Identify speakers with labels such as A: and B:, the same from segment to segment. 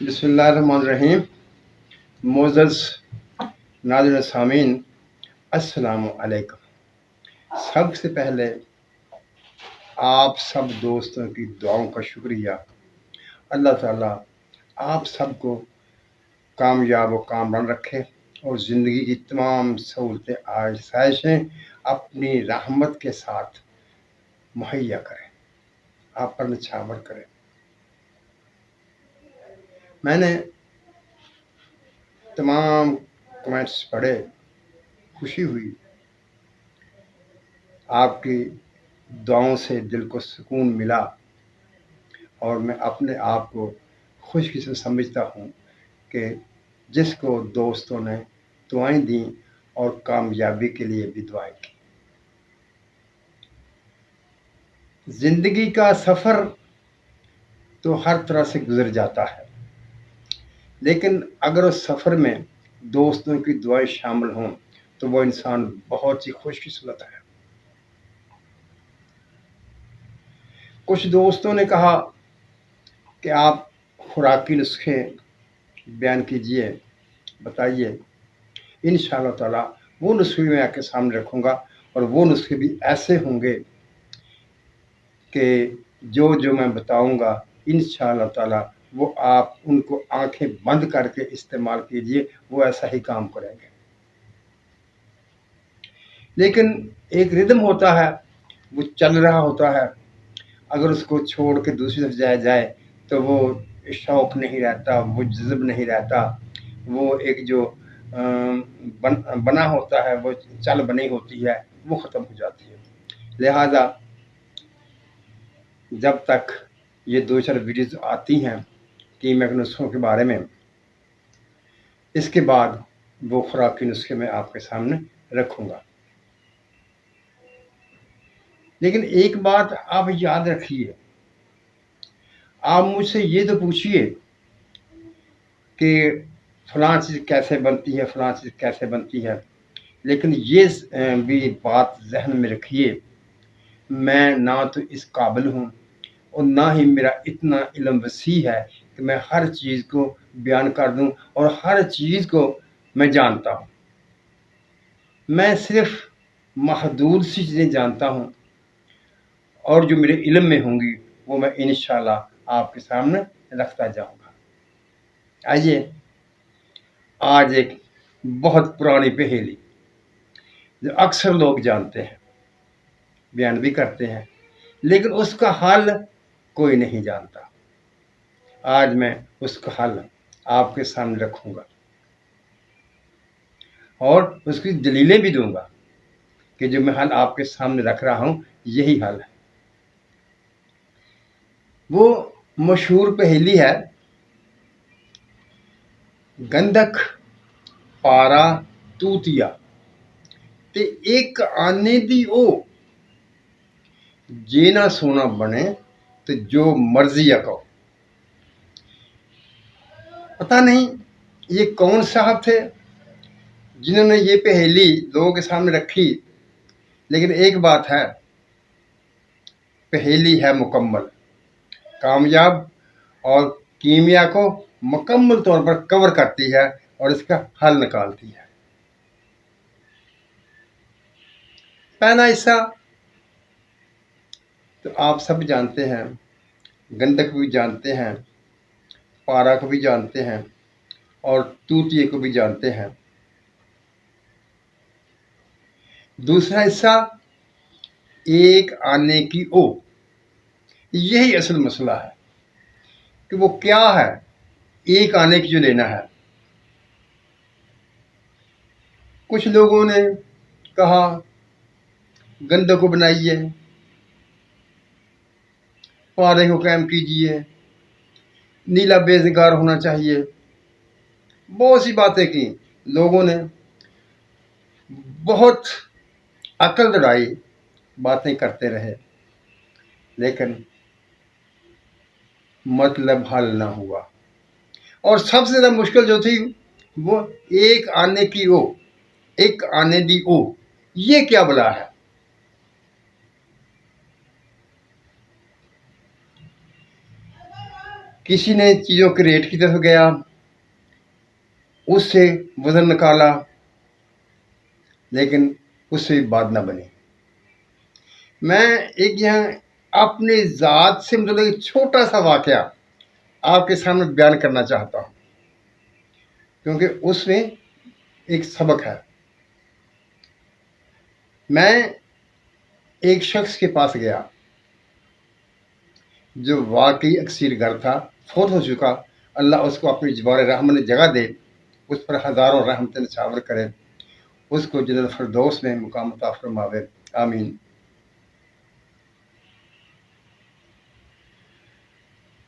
A: बिस्मिल्लाहिर्रहमानिर्रहीम। मोअज़्ज़ज़ नाज़रीन सामीन, अस्सलामु अलैकुम। सबसे पहले आप सब दोस्तों की दुआओं का शुक्रिया। अल्लाह ताला आप सबको कामयाब व कामरान रखे और ज़िंदगी की तमाम सहूलतें आसाइशें अपनी रहमत के साथ मुहैया करें, आप पर निछावर करें। मैंने तमाम कमेंट्स पढ़े, खुशी हुई, आपकी दुआओं से दिल को सुकून मिला और मैं अपने आप को खुशकिस्मत समझता हूँ कि जिसको दोस्तों ने दुआएं दी और कामयाबी के लिए भी दुआएं की। ज़िंदगी का सफ़र तो हर तरह से गुजर जाता है, लेकिन अगर उस सफ़र में दोस्तों की दुआएं शामिल हों तो वो इंसान बहुत ही खुशकिस्मत है। कुछ दोस्तों ने कहा कि आप खुराकी नुस्खे बयान कीजिए, बताइए। इंशाअल्लाह ताला वो नुस्खे मैं आपके सामने रखूँगा और वो नुस्खे भी ऐसे होंगे कि जो मैं बताऊँगा इंशाअल्लाह ताला वो आप उनको आंखें बंद करके इस्तेमाल कीजिए, वो ऐसा ही काम करेंगे। लेकिन एक रिदम होता है, वो चल रहा होता है, अगर उसको छोड़ के दूसरी तरफ जाया जाए तो वो शौक नहीं रहता, वो जज़्ब नहीं रहता, वो एक जो बना होता है, वो चाल बनी होती है, वो ख़त्म हो जाती है। लिहाजा जब तक ये 2-4 वीडियोज़ आती हैं कीमत नुस्खों के बारे में, इसके बाद वो खुराकी नुस्खे मैं आपके सामने रखूँगा। लेकिन एक बात आप याद रखिए, आप मुझसे ये तो पूछिए कि फ़लाँ चीज़ कैसे बनती है, फ़लाँ चीज़ कैसे बनती है, लेकिन ये भी बात ज़हन में रखिए, मैं ना तो इस काबिल हूँ और ना ही मेरा इतना इल्म वसी है कि मैं हर चीज़ को बयान कर दूँ और हर चीज़ को मैं जानता हूँ। मैं सिर्फ़ महदूद सी चीज़ें जानता हूँ और जो मेरे इल्म में होंगी वो मैं इंशाअल्लाह आपके सामने रखता जाऊँगा। आइए, आज एक बहुत पुरानी पहेली जो अक्सर लोग जानते हैं, बयान भी करते हैं, लेकिन उसका हल कोई नहीं जानता। आज मैं उसका हल आपके सामने रखूँगा और उसकी दलीलें भी दूँगा कि जो मैं हल आपके सामने रख रहा हूँ यही हल है। वो मशहूर पहेली है, गंधक पारा तूतिया ते एक आने दी ओ, जे ना सोना बने तो जो मर्जी कहो। पता नहीं ये कौन साहब थे जिन्होंने ये पहेली लोगों के सामने रखी, लेकिन एक बात है, पहेली है मुकम्मल, कामयाब और कीमिया को मुकम्मल तौर पर कवर करती है और इसका हल निकालती है। पहला हिस्सा तो आप सब जानते हैं, गंधक भी जानते हैं, पारा को भी जानते हैं और तूतिए को भी जानते हैं। दूसरा हिस्सा एक आने की ओ, यही असल मसला है कि वो क्या है एक आने की जो लेना है। कुछ लोगों ने कहा गंधक को बनाइए, पारे को कायम कीजिए, नीला बेज़गार होना चाहिए, बहुत सी बातें की लोगों ने, बहुत अकल लड़ाई, बातें करते रहे, लेकिन मतलब हल ना हुआ। और सबसे ज़्यादा मुश्किल जो थी वो एक आने की ओ, एक आने दी ओ, ये क्या बला है। کسی نے چیزوں کے ریٹ کی طرف گیا، اس سے وزن نکالا، لیکن اس سے بھی بات نہ بنی۔ میں ایک یہاں اپنے ذات سے متعلق ایک چھوٹا سا واقعہ آپ کے سامنے بیان کرنا چاہتا ہوں، کیونکہ اس میں ایک سبق ہے۔ میں ایک شخص کے پاس گیا جو واقعی اکثیر گر تھا، فوت ہو چکا۔ اللہ اس کو اپنی جبار رحمت نے جگہ دے، اس پر ہزاروں رحمتیں نچھاور کرے، اس کو جنت الفردوس میں مقام عطا فرماوے، آمین۔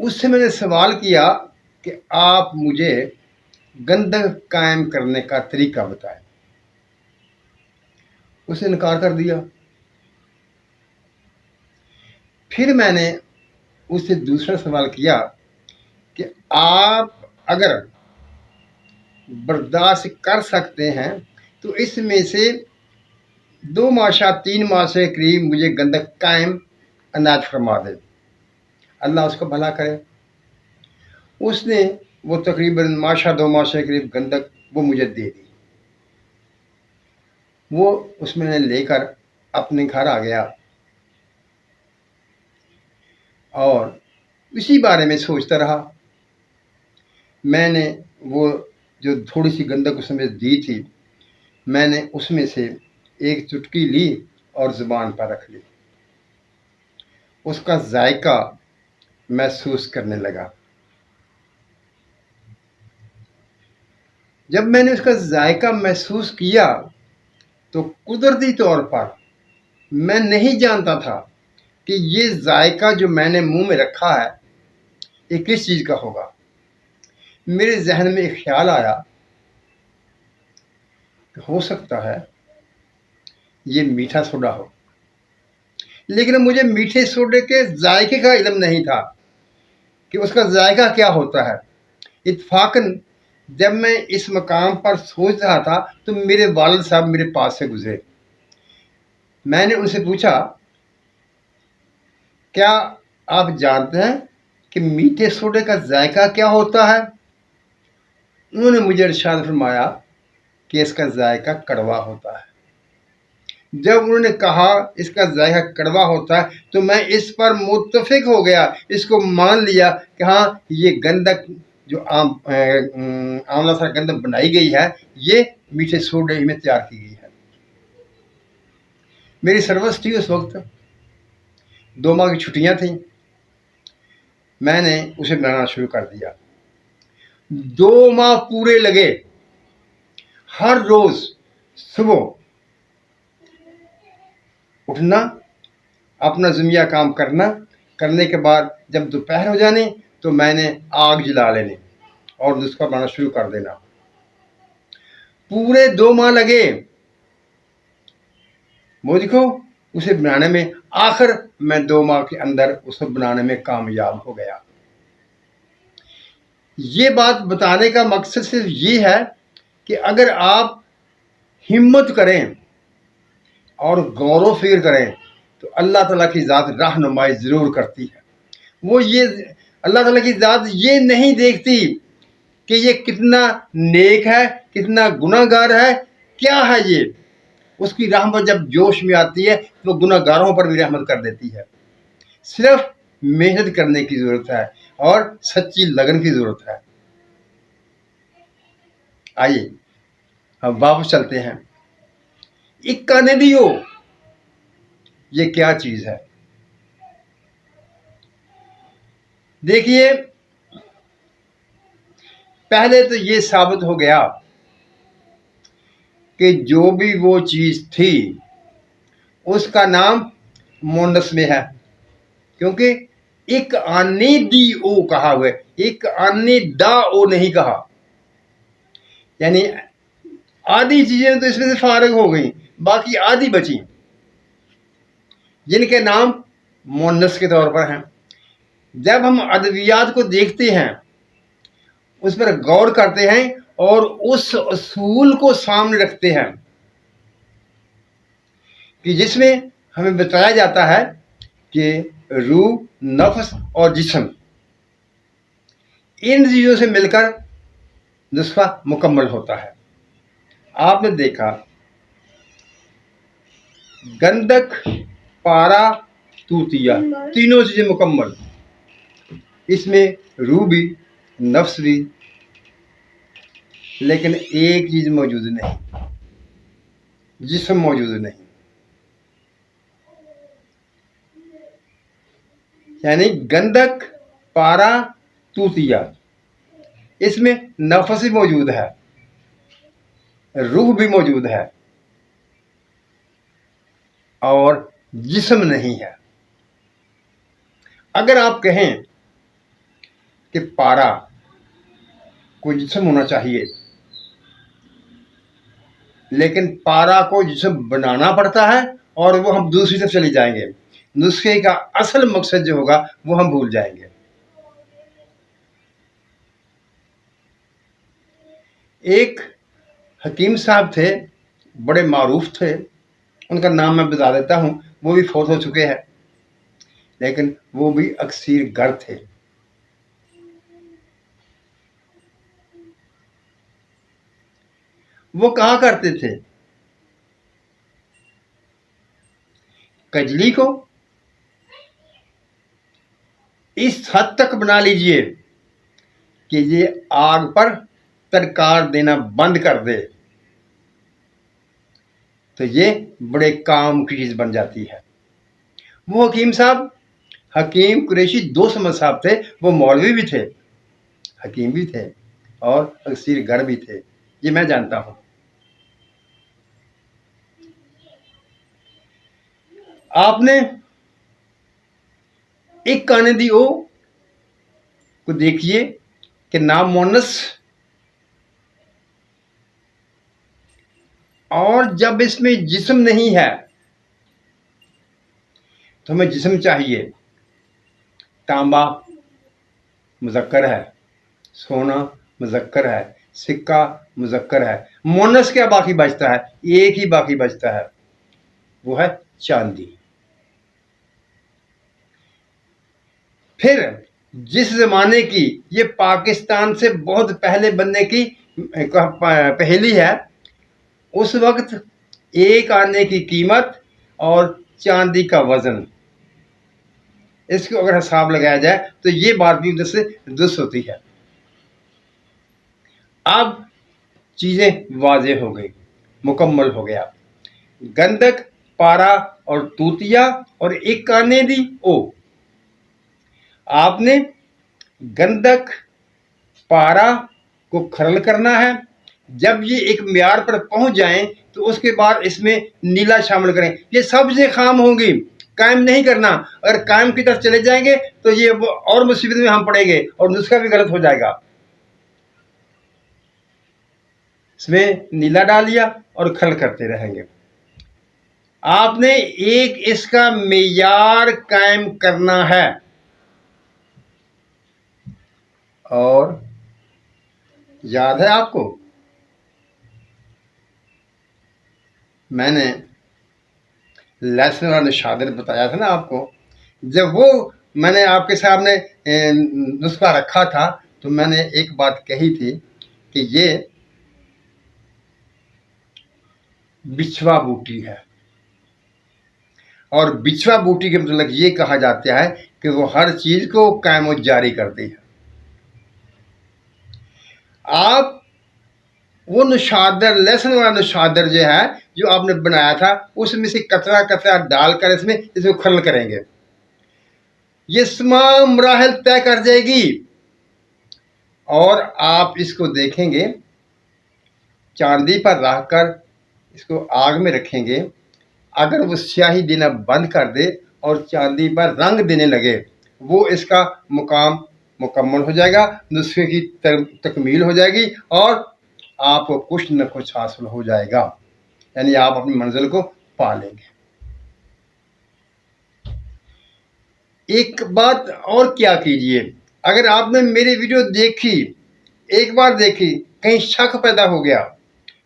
A: اس سے میں نے سوال کیا کہ آپ مجھے گندگ قائم کرنے کا طریقہ بتائیں۔ اس نے انکار کر دیا۔ پھر میں نے اس سے دوسرا سوال کیا کہ آپ اگر برداشت کر سکتے ہیں تو اس میں سے 2 ماشا 3 ماہ سے قریب مجھے گندگ قائم عنایت فرما دے، اللہ اس کو بھلا کرے۔ اس نے وہ تقریباً ماشا 2 ماہ سے قریب گندگ وہ مجھے دے دی۔ وہ اس میں نے لے کر اپنے گھر آ گیا اور اسی بارے میں سوچتا رہا۔ میں نے وہ جو تھوڑی سی گندگ اس میں دی تھی، میں نے اس میں سے ایک چٹکی لی اور زبان پر رکھ لی۔ اس کا ذائقہ محسوس کرنے لگا۔ جب میں نے اس کا ذائقہ محسوس کیا تو قدرتی طور پر میں نہیں جانتا تھا کہ یہ ذائقہ جو میں نے منہ میں رکھا ہے یہ کس چیز کا ہوگا۔ میرے ذہن میں ایک خیال آیا کہ ہو سکتا ہے یہ میٹھا سوڈا ہو، لیکن مجھے میٹھے سوڈے کے ذائقے کا علم نہیں تھا کہ اس کا ذائقہ کیا ہوتا ہے۔ اتفاقاً جب میں اس مقام پر سوچ رہا تھا تو میرے والد صاحب میرے پاس سے گزرے۔ میں نے ان سے پوچھا، کیا آپ جانتے ہیں کہ میٹھے سوڈے کا ذائقہ کیا ہوتا ہے؟ انہوں نے مجھے ارشاد فرمایا کہ اس کا ذائقہ کڑوا ہوتا ہے۔ جب انہوں نے کہا اس کا ذائقہ کڑوا ہوتا ہے تو میں اس پر متفق ہو گیا، اس کو مان لیا کہ ہاں یہ گندگ جو آملہ سا گندگ بنائی گئی ہے یہ میٹھے سوڈے میں تیار کی گئی ہے۔ میری سروس تھی اس وقت، 2 ماہ کی چھٹیاں تھیں۔ میں نے اسے بنانا شروع کر دیا۔ 2 ماہ پورے لگے، ہر روز صبح اٹھنا، اپنا ذمیہ کام کرنے کے بعد جب دوپہر ہو جانے تو میں نے آگ جلا لینے اور نسخہ بنانا شروع کر دینا۔ پورے 2 ماہ لگے، وہ دیکھو اسے بنانے میں۔ آخر میں 2 ماہ کے اندر اسے بنانے میں کامیاب ہو گیا۔ یہ بات بتانے کا مقصد صرف یہ ہے کہ اگر آپ ہمت کریں اور غور و فکر کریں تو اللہ تعالیٰ کی ذات رہنمائی ضرور کرتی ہے۔ وہ اللہ تعالیٰ کی ذات یہ نہیں دیکھتی کہ یہ کتنا نیک ہے، کتنا گناہ گار ہے، کیا ہے یہ۔ اس کی رحمت جب جوش میں آتی ہے تو وہ گناہ گاروں پر بھی رحمت کر دیتی ہے۔ صرف محنت کرنے کی ضرورت ہے اور سچی لگن کی ضرورت ہے۔ آئیے ہم واپس چلتے ہیں۔ اکا نے بھی ہو، یہ کیا چیز ہے؟ دیکھیے، پہلے تو یہ ثابت ہو گیا کہ جو بھی وہ چیز تھی اس کا نام مونس میں ہے، کیونکہ ایک آنے دی او کہا ہوا ہے، ایک آنے دا او نہیں کہا۔ یعنی آدھی چیزیں تو اس میں سے فارغ ہو گئیں، باقی آدھی بچیں جن کے نام مونس کے طور پر ہیں۔ جب ہم ادویات کو دیکھتے ہیں، اس پر غور کرتے ہیں اور اس اصول کو سامنے رکھتے ہیں کہ جس میں ہمیں بتایا جاتا ہے کہ روح، نفس اور جسم इन चीज़ों से मिलकर नुस्खा मुकम्मल होता है। आपने देखा गंधक, पारा, तूतिया, तीनों चीज़ें मुकम्मल। इसमें रूह भी, नफ्स भी, लेकिन एक चीज़ मौजूद नहीं, जिस्म मौजूद नहीं। यानी गंधक, पारा, तूतिया, इसमें नफ्स भी मौजूद है, रूह भी मौजूद है और जिस्म नहीं है। अगर आप कहें कि पारा को जिस्म होना चाहिए, लेकिन पारा को जिस्म बनाना पड़ता है और वो हम दूसरी तरफ चले जाएंगे, नुस्खे का असल मकसद जो होगा वो हम भूल जाएंगे। एक हकीम साहब थे, बड़े मारूफ थे, उनका नाम मैं बता देता हूँ, वो भी फौत हो चुके हैं, लेकिन वो भी अक्सीर गर थे। वो कहा करते थे कजली को इस हद तक बना लीजिए कि ये आग पर तरकार देना बंद कर दे, तो ये बड़े काम की चीज बन जाती है। वो हकीम साहब हकीम कुरैशी दो समझ साहब थे, वो मौलवी भी थे, हकीम भी थे और अक्सीर गर भी थे, ये मैं जानता हूं। आपने एक कानेदी ओ को देखिए कि नाम मोनस, और जब इसमें जिस्म नहीं है तो हमें जिस्म चाहिए। तांबा मुज़क्कर है, सोना मुज़क्कर है, सिक्का मुज़क्कर है, मोनस क्या बाकी बचता है? एक ही बाकी बचता है, वो है चांदी। फिर जिस जमाने की ये पाकिस्तान से बहुत पहले बनने की पहेली है, उस वक्त एक आने की कीमत और चांदी का वजन, इसको अगर हिसाब लगाया जाए तो ये बात भी उधर से दुरुस्त होती है। अब चीजें वाज़ेह हो गई, मुकम्मल हो गया। गंधक, पारा और तूतिया और एक कानेदी ओ। आपने गंधक, पारा को खरल करना है। जब ये एक म्यार पर पहुंच जाएं तो उसके बाद इसमें नीला शामिल करें। ये सबसे खाम होंगी, कायम नहीं करना। अगर कायम की तरफ चले जाएंगे तो ये और मुसीबत में हम पड़ेंगे और नुस्खा भी गलत हो जाएगा। इसमें नीला डाल लिया और खरल करते रहेंगे। आपने एक इसका मेयार कायम करना है, और याद है आपको मैंने लहसुन और निशादर बताया था ना आपको। जब वो मैंने आपके सामने नुस्खा रखा था तो मैंने एक बात कही थी कि ये बिछवा बूटी है, और बिछवा बूटी के मतलब ये कहा जाता है कि वो हर चीज को कायम जारी करती है। आप वो निशादर, लहसुन वाला निशादर जो है, जो आपने बनाया था, उसमें से कतरा कतरा डालकर इसमें खरल करेंगे। ये तमाम मराहल तय कर जाएगी और आप इसको देखेंगे, चांदी पर रखकर इसको आग में रखेंगे। अगर वो स्याही देना बंद कर दे और चांदी पर रंग देने लगे, वो इसका मुकाम मुकम्मल हो जाएगा, नुस्खे की तकमील हो जाएगी और आपको कुछ न कुछ हासिल हो जाएगा, यानी आप अपनी मंजिल को पा लेंगे। एक बात और क्या कीजिए, अगर आपने मेरी वीडियो देखी, एक बार देखी, कहीं शक पैदा हो गया,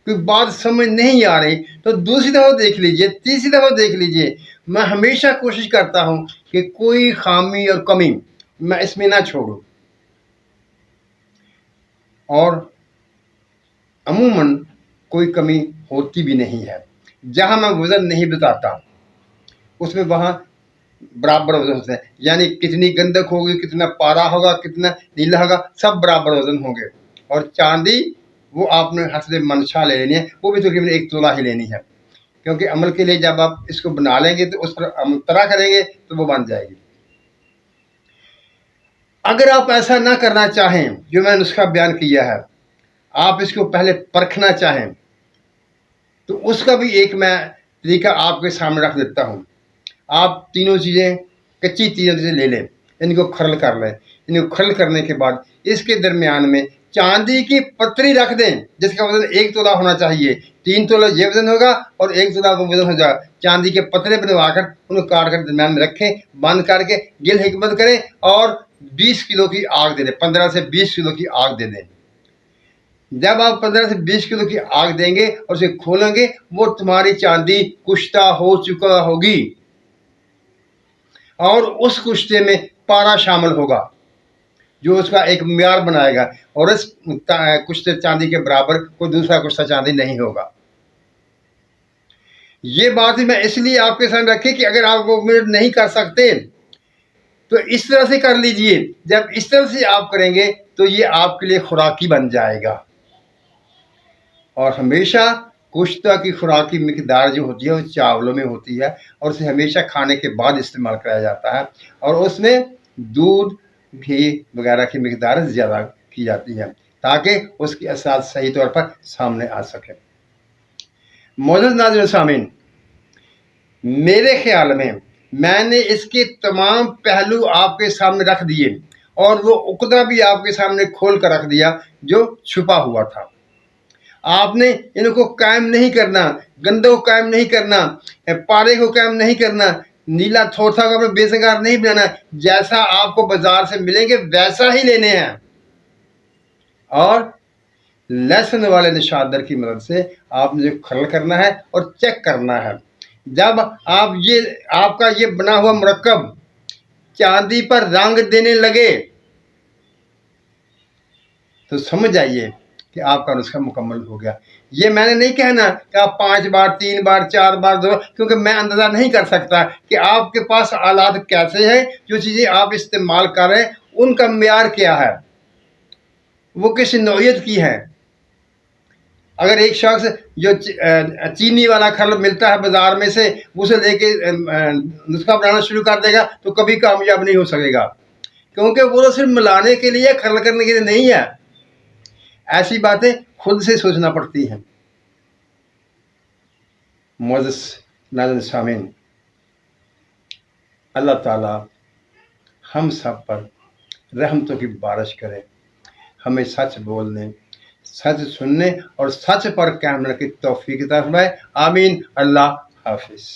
A: कोई बात समझ नहीं आ रही, तो दूसरी दफ़ा देख लीजिए, तीसरी दफ़ा देख लीजिए। मैं हमेशा कोशिश करता हूं कि कोई खामी और कमी मैं इसमें ना छोड़ूं। اور अमूमन कोई कमी होती भी नहीं है। जहाँ मैं वज़न नहीं बताता उसमें वहाँ बराबर वज़न होते हैं, यानी कितनी गंधक होगी, कितना पारा होगा, कितना नीला होगा, सब बराबर वज़न होंगे। और चांदी वो आपने हसब मंशा ले लेनी है, वो भी तकरीबन 1 तोला ही लेनी है, क्योंकि अमल के लिए जब आप इसको बना लेंगे तो उस पर अमल तरा करेंगे तो वो बन जाएगी। अगर आप ऐसा ना करना चाहें जो मैंने नुस्खा बयान किया है, आप इसको पहले परखना चाहें तो उसका भी एक मैं तरीका आपके सामने रख देता हूँ। आप तीनों चीज़ें, कच्ची चीज़ें ले लें, इनको खरल कर लें। इनको खरल करने के बाद इसके दरमियान में चांदी की पतरी रख दें जिसका वजन 1 तोला होना चाहिए। 3 तोला ये वजन होगा और 1 तोला वो वजन हो जाएगा। चांदी के पतरे बनवाकर उनको काट कर दरमियान में रखें, बंद करके गिल हिकमत करें और 20 किलो की आग दे दें। 15 से 20 किलो की आग दे दें। जब आप 15 से 20 किलो की आग देंगे और उसे खोलेंगे, वो तुम्हारी चांदी कुश्ता हो चुका होगी और उस कुश्ते में पारा शामिल होगा जो उसका एक मियार बनाएगा, और इस कुश्ते चांदी के बराबर कोई दूसरा कुश्ता चांदी नहीं होगा। ये बात मैं इसलिए आपके सामने रखी कि अगर आप वो मिनट नहीं कर सकते तो इस तरह से कर लीजिए। जब इस तरह से आप करेंगे तो ये आपके लिए खुराकी बन जाएगा। और हमेशा कुश्ता की खुराक की मिकदार जो होती है वो चावलों में होती है और उसे हमेशा खाने के बाद इस्तेमाल कराया जाता है, और उसमें दूध, घी वगैरह की मिकदार ज़्यादा की जाती है ताकि उसके असरात सही तौर पर सामने आ सके। मोअज़्ज़ज़ नाज़रीन सामीन, मेरे ख्याल में मैंने इसके तमाम पहलू आपके सामने रख दिए और वो उकदा भी आपके सामने खोल कर रख दिया जो छुपा हुआ था। आपने इनको कायम नहीं करना, गंदों को कायम नहीं करना, पारे को कायम नहीं करना, नीला थोथा को अपने बेसंगार नहीं बनाना। जैसा आपको बाजार से मिलेंगे वैसा ही लेने हैं और लहसुन वाले निशानदर की मदद से आपने जो खरल करना है और चेक करना है। जब आप आपका ये बना हुआ मुरक्कब चांदी पर रंग देने लगे तो समझ जाइए कि आपका नुस्खा मुकम्मल हो गया। ये मैंने नहीं कहना कि आप 5 बार, 3 बार, 4 बार दो, क्योंकि मैं अंदाज़ा नहीं कर सकता कि आपके पास हालात कैसे हैं, जो चीज़ें आप इस्तेमाल कर रहे हैं उनका मियार क्या है, वो किस नौइयत की है। अगर एक शख्स जो चीनी वाला खरल मिलता है बाज़ार में से उसे लेके नुस्खा बनाना शुरू कर देगा तो कभी कामयाब नहीं हो सकेगा, क्योंकि वो तो सिर्फ मिलाने के लिए, खरल करने के लिए नहीं है। ऐसी बातें खुद से सोचना पड़ती हैं। मोअज़्ज़ज़ नाज़रीन सामीन, अल्लाह ताला हम सब पर रहमतों की बारिश करे, हमें सच बोलने, सच सुनने और सच पर कायम रहने की तौफीक अता फरमाए। आमीन। अल्लाह हाफिज़।